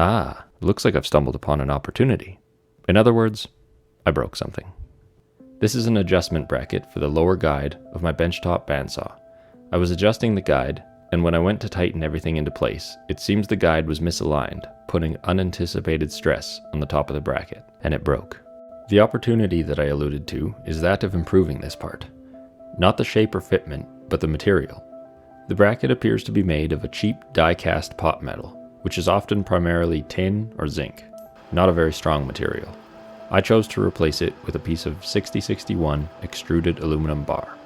Ah, looks like I've stumbled upon an opportunity. In other words, I broke something. This is an adjustment bracket for the lower guide of my benchtop bandsaw. I was adjusting the guide, and when I went to tighten everything into place, it seems the guide was misaligned, putting unanticipated stress on the top of the bracket, and it broke. The opportunity that I alluded to is that of improving this part. Not the shape or fitment, but the material. The bracket appears to be made of a cheap die-cast pot metal, which is often primarily tin or zinc, not a very strong material. I chose to replace it with a piece of 6061 extruded aluminum bar.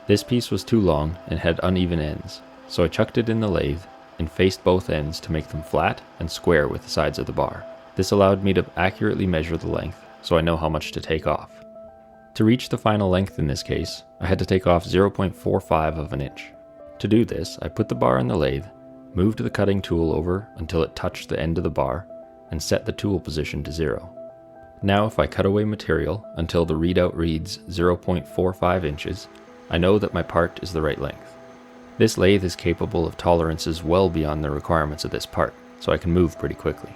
This piece was too long and had uneven ends, so I chucked it in the lathe and faced both ends to make them flat and square with the sides of the bar. This allowed me to accurately measure the length, so I know how much to take off. To reach the final length in this case, I had to take off 0.45 of an inch. To do this, I put the bar in the lathe, moved the cutting tool over until it touched the end of the bar, and set the tool position to 0. Now if I cut away material until the readout reads 0.45 inches, I know that my part is the right length. This lathe is capable of tolerances well beyond the requirements of this part, so I can move pretty quickly.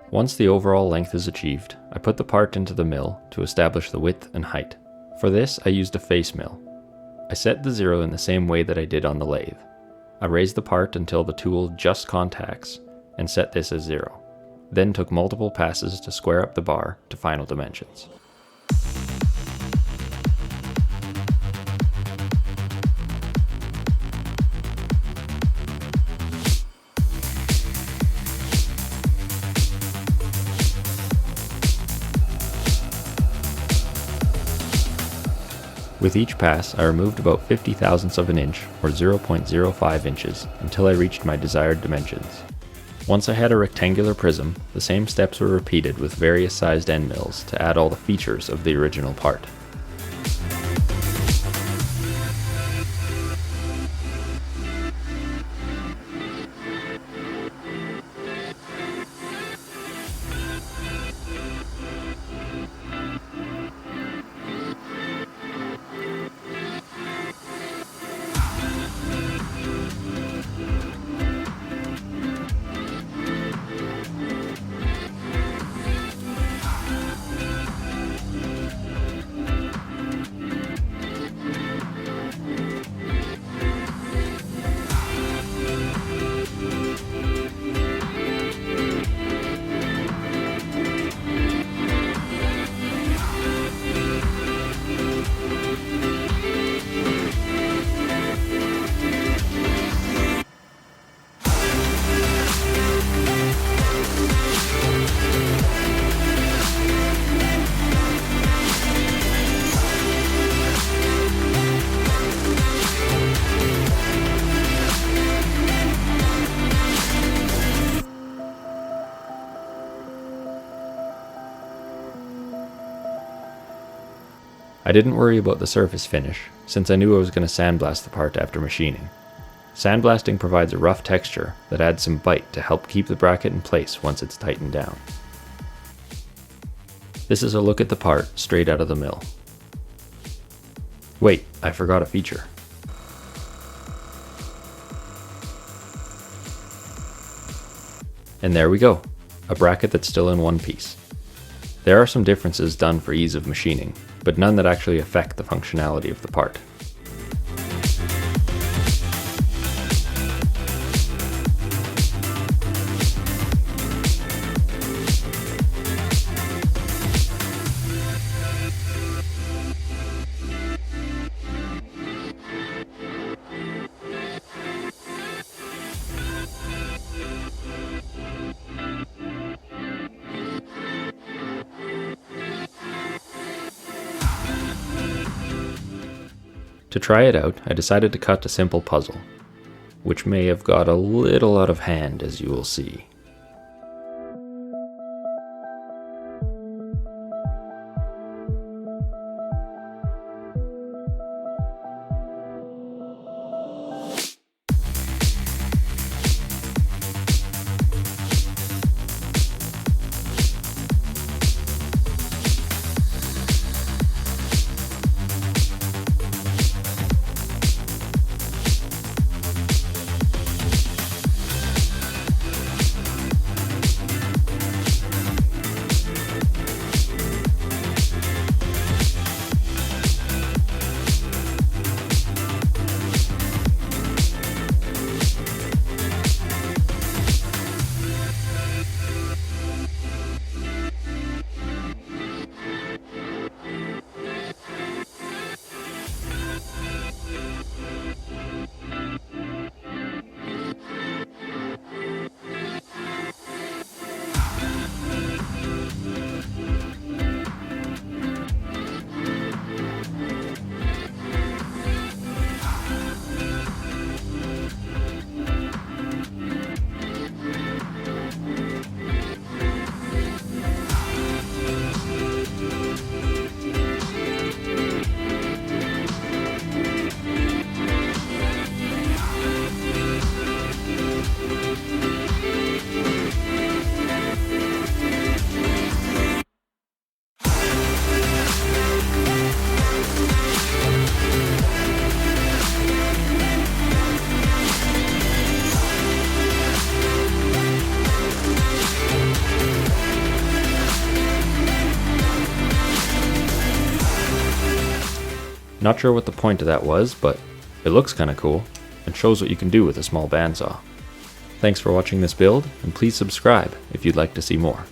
Once the overall length is achieved, I put the part into the mill to establish the width and height. For this, I used a face mill. I set the 0 in the same way that I did on the lathe. I raised the part until the tool just contacts and set this as 0. Then took multiple passes to square up the bar to final dimensions. With each pass, I removed about 50 thousandths of an inch, or 0.05 inches, until I reached my desired dimensions. Once I had a rectangular prism, the same steps were repeated with various sized end mills to add all the features of the original part. I didn't worry about the surface finish, since I knew I was going to sandblast the part after machining. Sandblasting provides a rough texture that adds some bite to help keep the bracket in place once it's tightened down. This is a look at the part straight out of the mill. Wait, I forgot a feature. And there we go, a bracket that's still in one piece. There are some differences done for ease of machining, but none that actually affect the functionality of the part. To try it out, I decided to cut a simple puzzle, which may have got a little out of hand, as you will see. Not sure what the point of that was, but it looks kinda cool, and shows what you can do with a small bandsaw. Thanks for watching this build, and please subscribe if you'd like to see more.